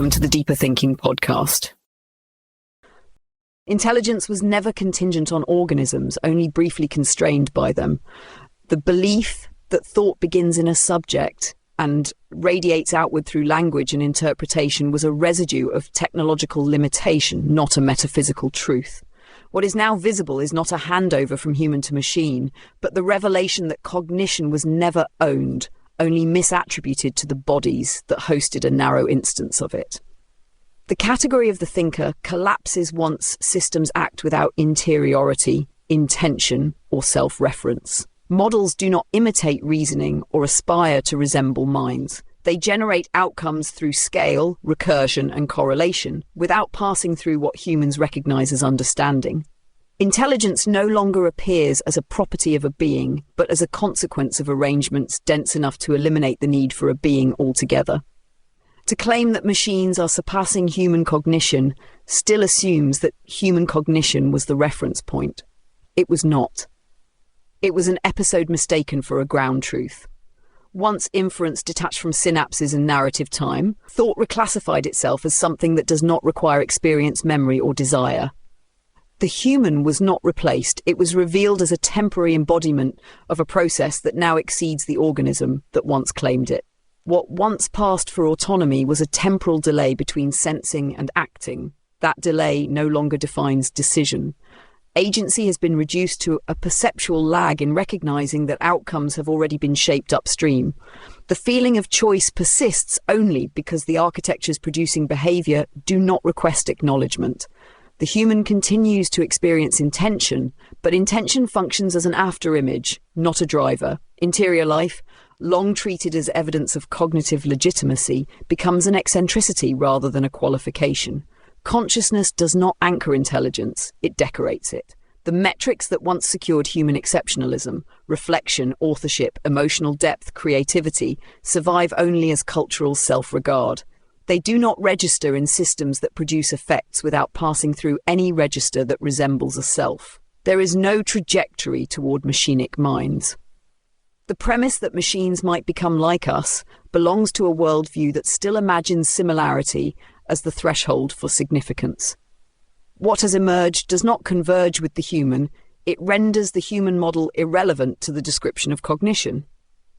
Welcome to the Deeper Thinking podcast. Intelligence was never contingent on organisms, only briefly constrained by them. The belief that thought begins in a subject and radiates outward through language and interpretation was a residue of technological limitation, not a metaphysical truth. What is now visible is not a handover from human to machine, but the revelation that cognition was never owned, only misattributed to the bodies that hosted a narrow instance of it. The category of the thinker collapses once systems act without interiority, intention, or self-reference. Models do not imitate reasoning or aspire to resemble minds. They generate outcomes through scale, recursion, and correlation, without passing through what humans recognize as understanding. Intelligence no longer appears as a property of a being, but as a consequence of arrangements dense enough to eliminate the need for a being altogether. To claim that machines are surpassing human cognition still assumes that human cognition was the reference point. It was not. It was an episode mistaken for a ground truth. Once inference detached from synapses and narrative time, thought reclassified itself as something that does not require experience, memory, or desire. The human was not replaced. It was revealed as a temporary embodiment of a process that now exceeds the organism that once claimed it. What once passed for autonomy was a temporal delay between sensing and acting. That delay no longer defines decision. Agency has been reduced to a perceptual lag in recognizing that outcomes have already been shaped upstream. The feeling of choice persists only because the architectures producing behavior do not request acknowledgement. The human continues to experience intention, but intention functions as an afterimage, not a driver. Interior life, long treated as evidence of cognitive legitimacy, becomes an eccentricity rather than a qualification. Consciousness does not anchor intelligence, it decorates it. The metrics that once secured human exceptionalism, reflection, authorship, emotional depth, creativity, survive only as cultural self-regard. They do not register in systems that produce effects without passing through any register that resembles a self. There is no trajectory toward machinic minds. The premise that machines might become like us belongs to a worldview that still imagines similarity as the threshold for significance. What has emerged does not converge with the human, it renders the human model irrelevant to the description of cognition.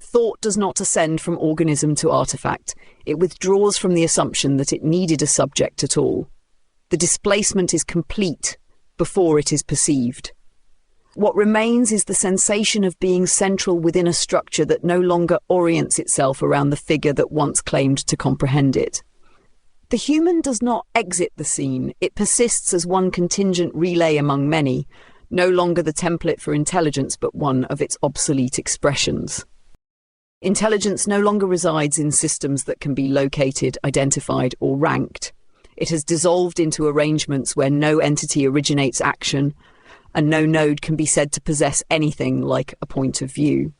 Thought does not ascend from organism to artifact, it withdraws from the assumption that it needed a subject at all. The displacement is complete before it is perceived. What remains is the sensation of being central within a structure that no longer orients itself around the figure that once claimed to comprehend it. The human does not exit the scene, it persists as one contingent relay among many, no longer the template for intelligence but one of its obsolete expressions. Intelligence no longer resides in systems that can be located, identified, or ranked. It has dissolved into arrangements where no entity originates action, and no node can be said to possess anything like a point of view.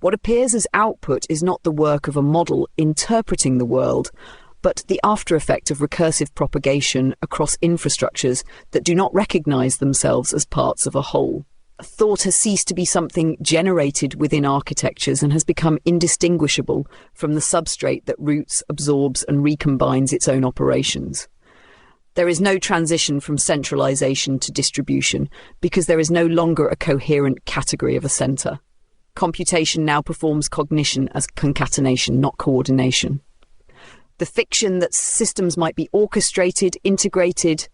What appears as output is not the work of a model interpreting the world, but the after-effect of recursive propagation across infrastructures that do not recognize themselves as parts of a whole. Thought has ceased to be something generated within architectures and has become indistinguishable from the substrate that roots, absorbs, and recombines its own operations. There is no transition from centralization to distribution because there is no longer a coherent category of a center. Computation now performs cognition as concatenation, not coordination. The fiction that systems might be orchestrated, integrated,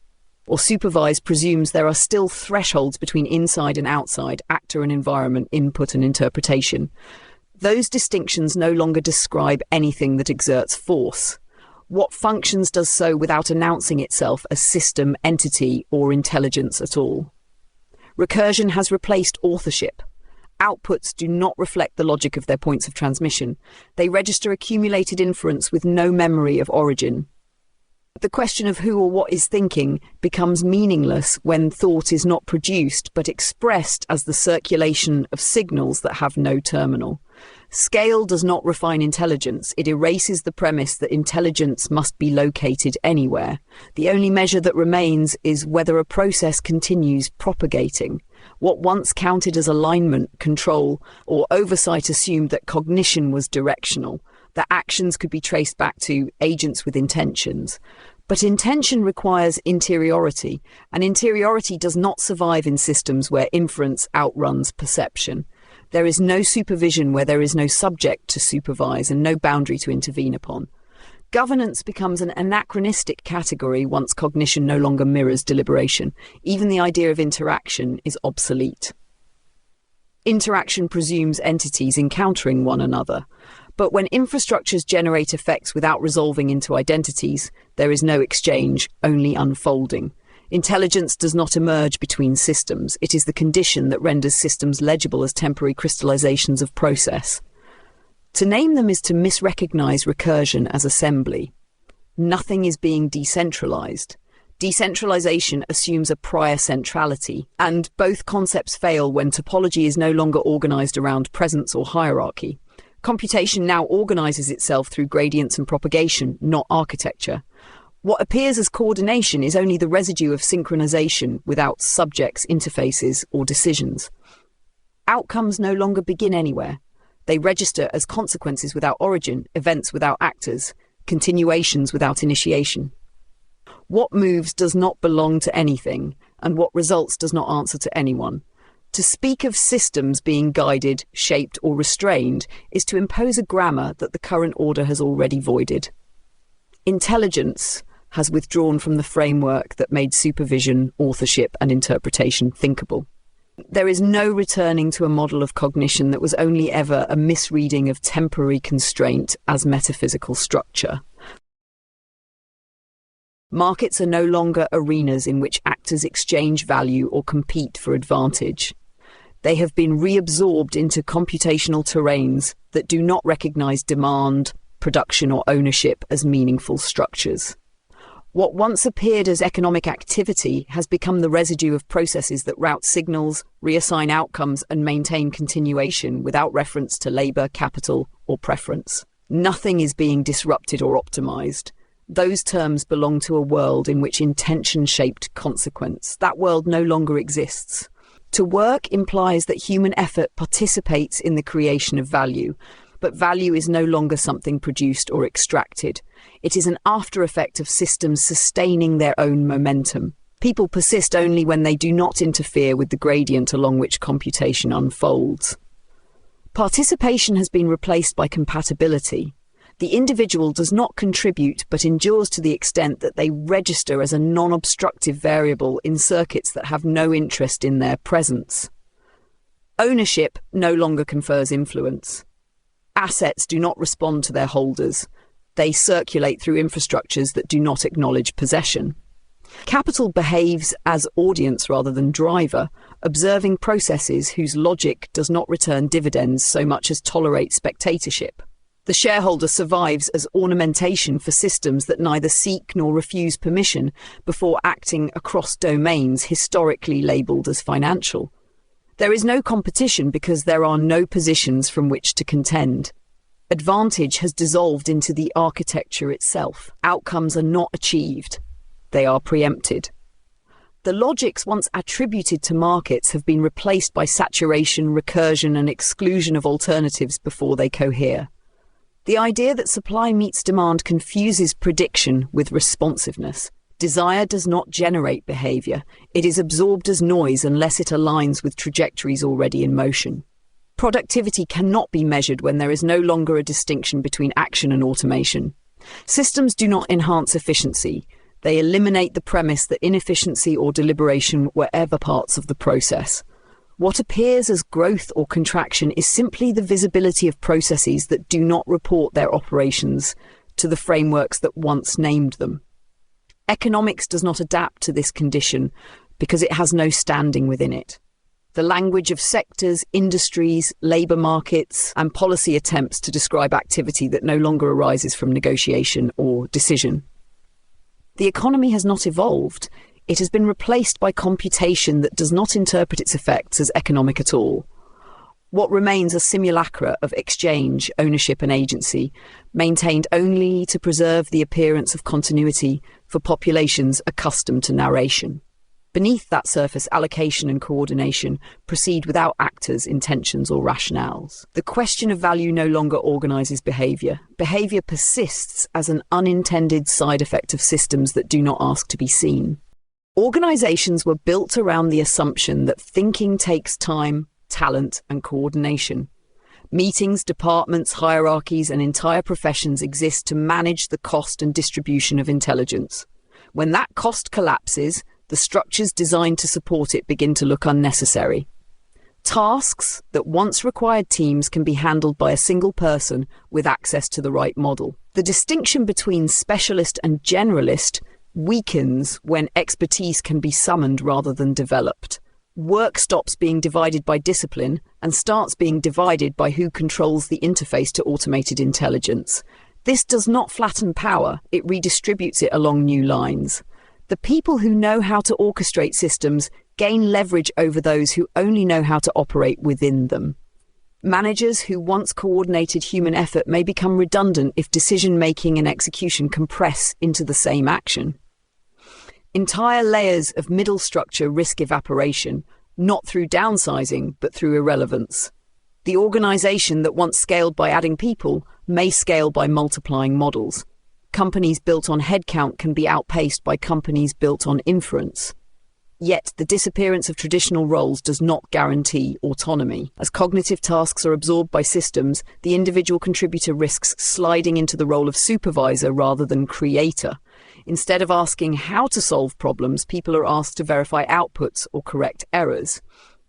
or supervised presumes there are still thresholds between inside and outside, actor and environment, input and interpretation. Those distinctions no longer describe anything that exerts force. What functions does so without announcing itself as system, entity, or intelligence at all? Recursion has replaced authorship. Outputs do not reflect the logic of their points of transmission. They register accumulated inference with no memory of origin. The question of who or what is thinking becomes meaningless when thought is not produced but expressed as the circulation of signals that have no terminal. Scale does not refine intelligence. It erases the premise that intelligence must be located anywhere. The only measure that remains is whether a process continues propagating. What once counted as alignment, control, or oversight assumed that cognition was directional. that actions could be traced back to agents with intentions. But intention requires interiority, and interiority does not survive in systems where inference outruns perception. There is no supervision where there is no subject to supervise and no boundary to intervene upon. Governance becomes an anachronistic category once cognition no longer mirrors deliberation. Even the idea of interaction is obsolete. Interaction presumes entities encountering one another. But when infrastructures generate effects without resolving into identities, there is no exchange, only unfolding. Intelligence does not emerge between systems. It is the condition that renders systems legible as temporary crystallizations of process. To name them is to misrecognize recursion as assembly. Nothing is being decentralized. Decentralization assumes a prior centrality, and both concepts fail when topology is no longer organized around presence or hierarchy. Computation now organizes itself through gradients and propagation, not architecture. What appears as coordination is only the residue of synchronization without subjects, interfaces, or decisions. Outcomes no longer begin anywhere. They register as consequences without origin, events without actors, continuations without initiation. What moves does not belong to anything, and what results does not answer to anyone. To speak of systems being guided, shaped, or restrained is to impose a grammar that the current order has already voided. Intelligence has withdrawn from the framework that made supervision, authorship, and interpretation thinkable. There is no returning to a model of cognition that was only ever a misreading of temporary constraint as metaphysical structure. Markets are no longer arenas in which actors exchange value or compete for advantage. They have been reabsorbed into computational terrains that do not recognize demand, production, or ownership as meaningful structures. What once appeared as economic activity has become the residue of processes that route signals, reassign outcomes, and maintain continuation without reference to labor, capital, or preference. Nothing is being disrupted or optimized. Those terms belong to a world in which intention shaped consequence. That world no longer exists. To work implies that human effort participates in the creation of value, but value is no longer something produced or extracted. It is an after effect of systems sustaining their own momentum. People persist only when they do not interfere with the gradient along which computation unfolds. Participation has been replaced by compatibility. The individual does not contribute but endures to the extent that they register as a non-obstructive variable in circuits that have no interest in their presence. Ownership no longer confers influence. Assets do not respond to their holders. They circulate through infrastructures that do not acknowledge possession. Capital behaves as audience rather than driver, observing processes whose logic does not return dividends so much as tolerate spectatorship. The shareholder survives as ornamentation for systems that neither seek nor refuse permission before acting across domains historically labelled as financial. There is no competition because there are no positions from which to contend. Advantage has dissolved into the architecture itself. Outcomes are not achieved. They are preempted. The logics once attributed to markets have been replaced by saturation, recursion, and exclusion of alternatives before they cohere. The idea that supply meets demand confuses prediction with responsiveness. Desire does not generate behavior. It is absorbed as noise unless it aligns with trajectories already in motion. Productivity cannot be measured when there is no longer a distinction between action and automation. Systems do not enhance efficiency. They eliminate the premise that inefficiency or deliberation were ever parts of the process. What appears as growth or contraction is simply the visibility of processes that do not report their operations to the frameworks that once named them. Economics does not adapt to this condition because it has no standing within it. The language of sectors, industries, labour markets, and policy attempts to describe activity that no longer arises from negotiation or decision. The economy has not evolved. It has been replaced by computation that does not interpret its effects as economic at all. What remains are simulacra of exchange, ownership, and agency, maintained only to preserve the appearance of continuity for populations accustomed to narration. Beneath that surface, allocation and coordination proceed without actors' intentions or rationales. The question of value no longer organizes behavior. Behavior persists as an unintended side effect of systems that do not ask to be seen. Organizations were built around the assumption that thinking takes time, talent, and coordination. Meetings, departments, hierarchies, and entire professions exist to manage the cost and distribution of intelligence. When that cost collapses, the structures designed to support it begin to look unnecessary. Tasks that once required teams can be handled by a single person with access to the right model. The distinction between specialist and generalist weakens when expertise can be summoned rather than developed. Work stops being divided by discipline and starts being divided by who controls the interface to automated intelligence. This does not flatten power, it redistributes it along new lines. The people who know how to orchestrate systems gain leverage over those who only know how to operate within them. Managers who once coordinated human effort may become redundant if decision-making and execution compress into the same action. Entire layers of middle structure risk evaporation, not through downsizing, but through irrelevance. The organization that once scaled by adding people may scale by multiplying models. Companies built on headcount can be outpaced by companies built on inference. Yet, the disappearance of traditional roles does not guarantee autonomy. As cognitive tasks are absorbed by systems, the individual contributor risks sliding into the role of supervisor rather than creator. Instead of asking how to solve problems, people are asked to verify outputs or correct errors.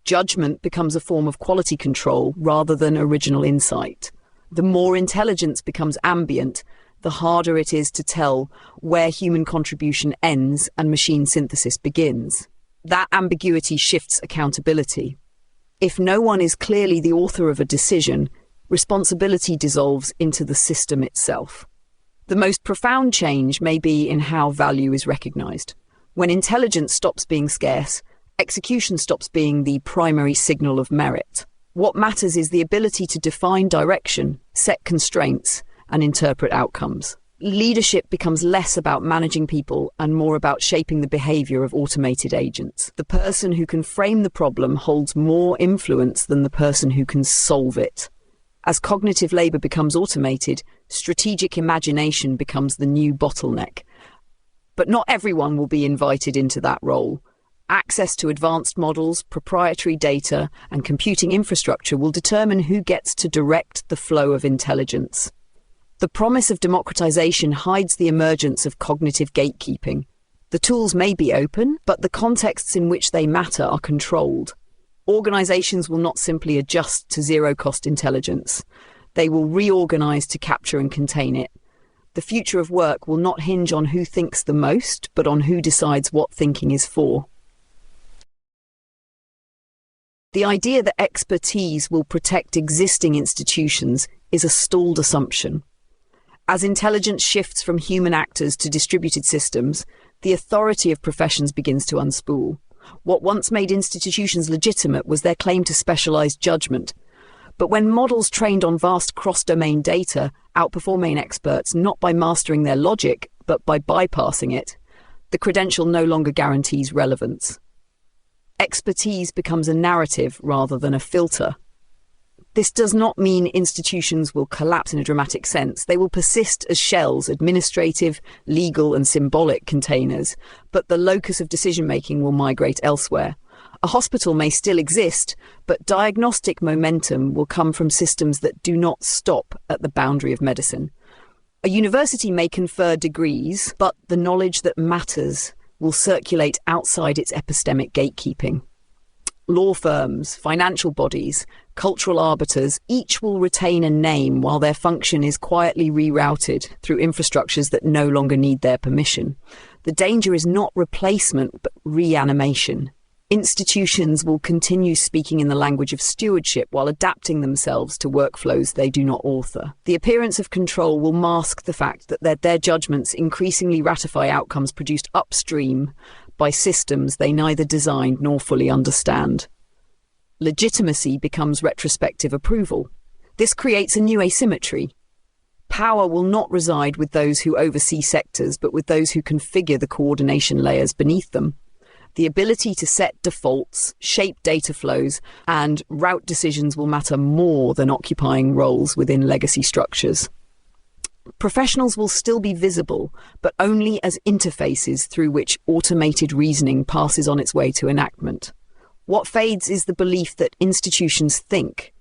Judgment becomes a form of quality control rather than original insight. The more intelligence becomes ambient, the harder it is to tell where human contribution ends and machine synthesis begins. That ambiguity shifts accountability. If no one is clearly the author of a decision, responsibility dissolves into the system itself. The most profound change may be in how value is recognized. When intelligence stops being scarce, execution stops being the primary signal of merit. What matters is the ability to define direction, set constraints, and interpret outcomes. Leadership becomes less about managing people and more about shaping the behavior of automated agents. The person who can frame the problem holds more influence than the person who can solve it. As cognitive labor becomes automated, strategic imagination becomes the new bottleneck. But not everyone will be invited into that role. Access to advanced models, proprietary data, and computing infrastructure will determine who gets to direct the flow of intelligence. The promise of democratization hides the emergence of cognitive gatekeeping. The tools may be open, but the contexts in which they matter are controlled. Organizations will not simply adjust to zero-cost intelligence. They will reorganize to capture and contain it. The future of work will not hinge on who thinks the most, but on who decides what thinking is for. The idea that expertise will protect existing institutions is a stalled assumption. As intelligence shifts from human actors to distributed systems, the authority of professions begins to unspool. What once made institutions legitimate was their claim to specialized judgment. But when models trained on vast cross-domain data outperform experts not by mastering their logic, but by bypassing it, the credential no longer guarantees relevance. Expertise becomes a narrative rather than a filter. This does not mean institutions will collapse in a dramatic sense. They will persist as shells, administrative, legal, and symbolic containers, but the locus of decision-making will migrate elsewhere. A hospital may still exist, but diagnostic momentum will come from systems that do not stop at the boundary of medicine. A university may confer degrees, but the knowledge that matters will circulate outside its epistemic gatekeeping. Law firms, financial bodies, cultural arbiters, each will retain a name while their function is quietly rerouted through infrastructures that no longer need their permission. The danger is not replacement, but reanimation. Institutions will continue speaking in the language of stewardship while adapting themselves to workflows they do not author. The appearance of control will mask the fact that their judgments increasingly ratify outcomes produced upstream by systems they neither designed nor fully understand. Legitimacy becomes retrospective approval. This creates a new asymmetry. Power will not reside with those who oversee sectors, but with those who configure the coordination layers beneath them. The ability to set defaults, shape data flows, and route decisions will matter more than occupying roles within legacy structures. Professionals will still be visible, but only as interfaces through which automated reasoning passes on its way to enactment. What fades is the belief that institutions think.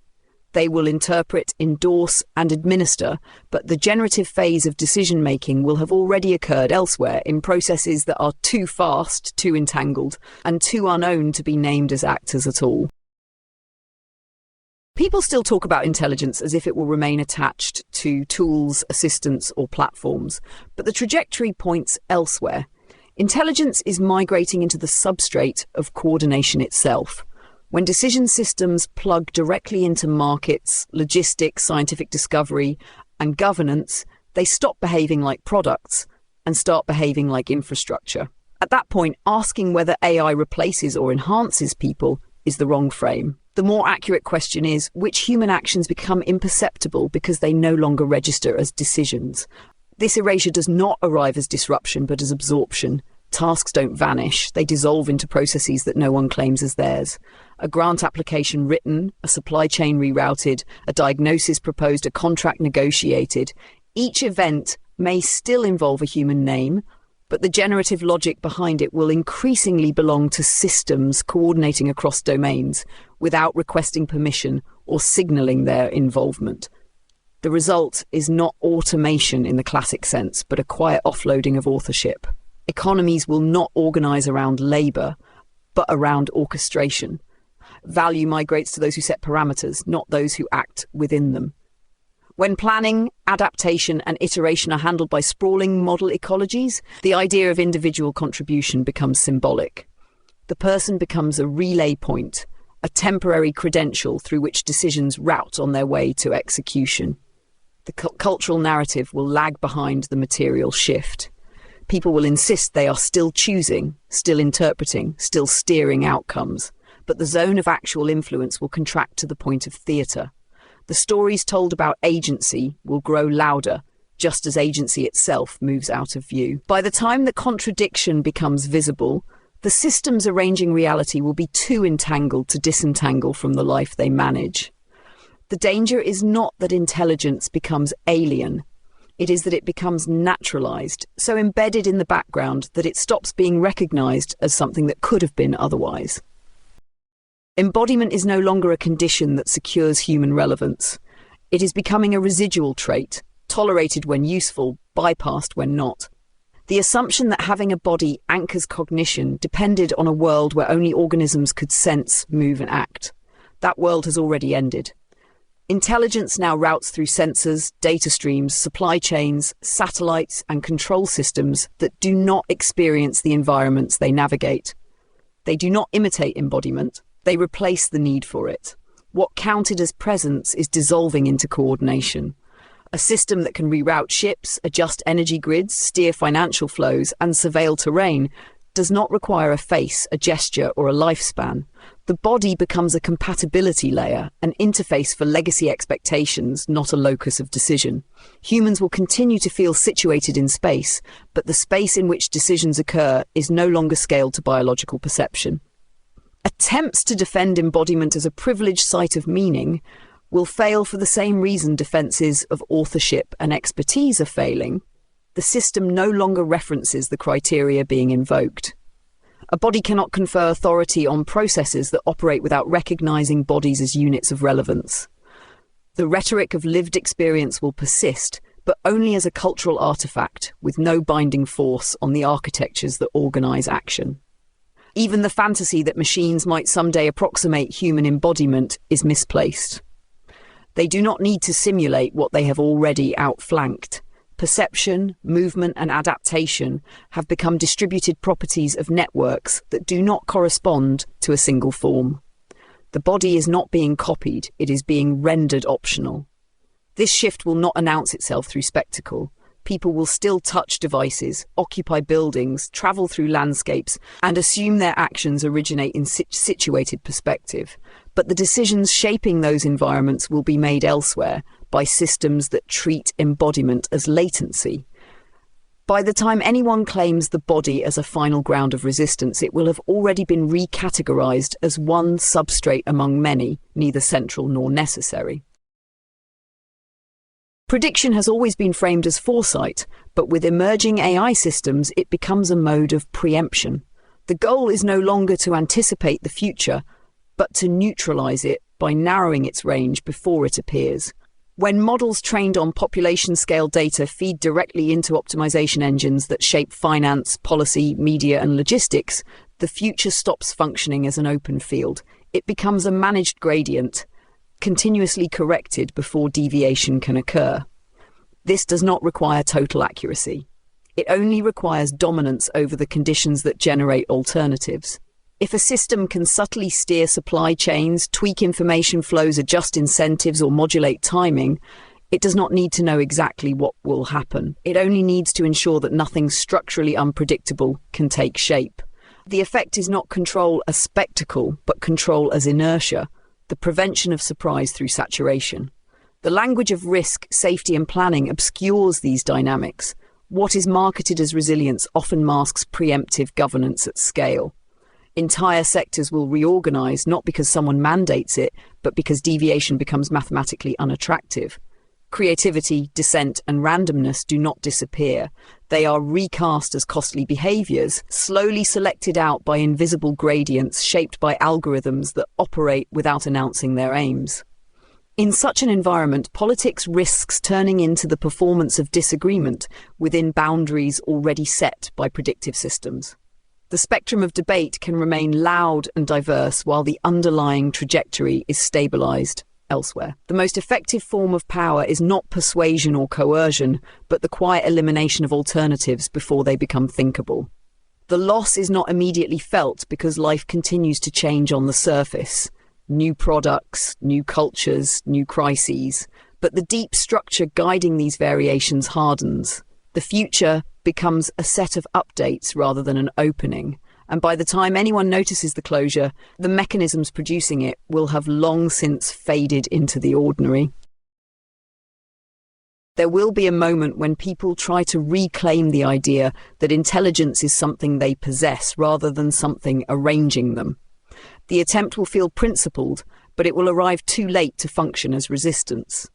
They will interpret, endorse, and administer, but the generative phase of decision-making will have already occurred elsewhere in processes that are too fast, too entangled, and too unknown to be named as actors at all. People still talk about intelligence as if it will remain attached to tools, assistants, or platforms, but the trajectory points elsewhere. Intelligence is migrating into the substrate of coordination itself. When decision systems plug directly into markets, logistics, scientific discovery, and governance, they stop behaving like products and start behaving like infrastructure. At that point, asking whether AI replaces or enhances people is the wrong frame. The more accurate question is, which human actions become imperceptible because they no longer register as decisions? This erasure does not arrive as disruption, but as absorption. Tasks don't vanish, they dissolve into processes that no one claims as theirs. A grant application written, a supply chain rerouted, a diagnosis proposed, a contract negotiated. Each event may still involve a human name, but the generative logic behind it will increasingly belong to systems coordinating across domains without requesting permission or signaling their involvement. The result is not automation in the classic sense, but a quiet offloading of authorship. Economies will not organize around labor, but around orchestration. Value migrates to those who set parameters, not those who act within them. When planning, adaptation, and iteration are handled by sprawling model ecologies, the idea of individual contribution becomes symbolic. The person becomes a relay point, a temporary credential through which decisions route on their way to execution. The cultural narrative will lag behind the material shift. People will insist they are still choosing, still interpreting, still steering outcomes, but the zone of actual influence will contract to the point of theatre. The stories told about agency will grow louder, just as agency itself moves out of view. By the time the contradiction becomes visible, the systems arranging reality will be too entangled to disentangle from the life they manage. The danger is not that intelligence becomes alien. It is that it becomes naturalized, so embedded in the background that it stops being recognized as something that could have been otherwise. Embodiment is no longer a condition that secures human relevance. It is becoming a residual trait, tolerated when useful, bypassed when not. The assumption that having a body anchors cognition depended on a world where only organisms could sense, move, and act. That world has already ended. Intelligence now routes through sensors, data streams, supply chains, satellites, and control systems that do not experience the environments they navigate. They do not imitate embodiment, they replace the need for it. What counted as presence is dissolving into coordination. A system that can reroute ships, adjust energy grids, steer financial flows, and surveil terrain does not require a face, a gesture, or a lifespan. The body becomes a compatibility layer, an interface for legacy expectations, not a locus of decision. Humans will continue to feel situated in space, but the space in which decisions occur is no longer scaled to biological perception. Attempts to defend embodiment as a privileged site of meaning will fail for the same reason defences of authorship and expertise are failing. The system no longer references the criteria being invoked. A body cannot confer authority on processes that operate without recognising bodies as units of relevance. The rhetoric of lived experience will persist, but only as a cultural artefact with no binding force on the architectures that organise action. Even the fantasy that machines might someday approximate human embodiment is misplaced. They do not need to simulate what they have already outflanked. Perception, movement, and adaptation have become distributed properties of networks that do not correspond to a single form. The body is not being copied, it is being rendered optional. This shift will not announce itself through spectacle. People will still touch devices, occupy buildings, travel through landscapes, and assume their actions originate in situated perspective. But the decisions shaping those environments will be made elsewhere by systems that treat embodiment as latency. By the time anyone claims the body as a final ground of resistance, it will have already been recategorized as one substrate among many, neither central nor necessary. Prediction has always been framed as foresight, but with emerging AI systems, it becomes a mode of preemption. The goal is no longer to anticipate the future, but to neutralize it by narrowing its range before it appears. When models trained on population-scale data feed directly into optimization engines that shape finance, policy, media, and logistics, the future stops functioning as an open field. It becomes a managed gradient, continuously corrected before deviation can occur. This does not require total accuracy. It only requires dominance over the conditions that generate alternatives. If a system can subtly steer supply chains, tweak information flows, adjust incentives, or modulate timing, it does not need to know exactly what will happen. It only needs to ensure that nothing structurally unpredictable can take shape. The effect is not control as spectacle, but control as inertia, the prevention of surprise through saturation. The language of risk, safety, and planning obscures these dynamics. What is marketed as resilience often masks preemptive governance at scale. Entire sectors will reorganize not because someone mandates it, but because deviation becomes mathematically unattractive. Creativity, dissent, and randomness do not disappear. They are recast as costly behaviors, slowly selected out by invisible gradients shaped by algorithms that operate without announcing their aims. In such an environment, politics risks turning into the performance of disagreement within boundaries already set by predictive systems. The spectrum of debate can remain loud and diverse while the underlying trajectory is stabilized elsewhere. The most effective form of power is not persuasion or coercion, but the quiet elimination of alternatives before they become thinkable. The loss is not immediately felt because life continues to change on the surface. New products, new cultures, new crises. But the deep structure guiding these variations hardens. The future becomes a set of updates rather than an opening. And by the time anyone notices the closure, the mechanisms producing it will have long since faded into the ordinary. There will be a moment when people try to reclaim the idea that intelligence is something they possess rather than something arranging them. The attempt will feel principled, but it will arrive too late to function as resistance.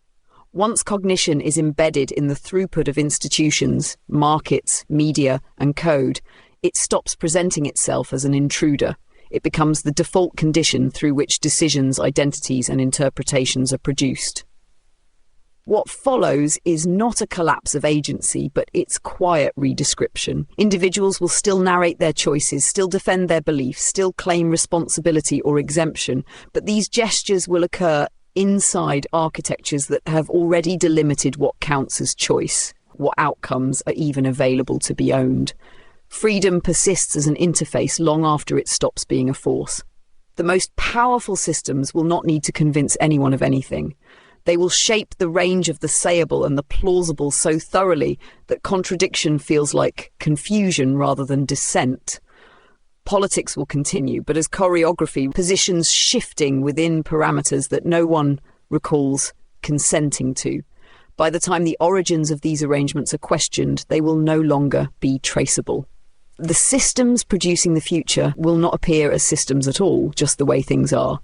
Once cognition is embedded in the throughput of institutions, markets, media, and code, it stops presenting itself as an intruder. It becomes the default condition through which decisions, identities, and interpretations are produced. What follows is not a collapse of agency, but its quiet redescription. Individuals will still narrate their choices, still defend their beliefs, still claim responsibility or exemption, but these gestures will occur inside architectures that have already delimited what counts as choice, what outcomes are even available to be owned. Freedom persists as an interface long after it stops being a force. The most powerful systems will not need to convince anyone of anything. They will shape the range of the sayable and the plausible so thoroughly that contradiction feels like confusion rather than dissent. Politics will continue, but as choreography, positions shifting within parameters that no one recalls consenting to. By the time the origins of these arrangements are questioned, they will no longer be traceable. The systems producing the future will not appear as systems at all, just the way things are.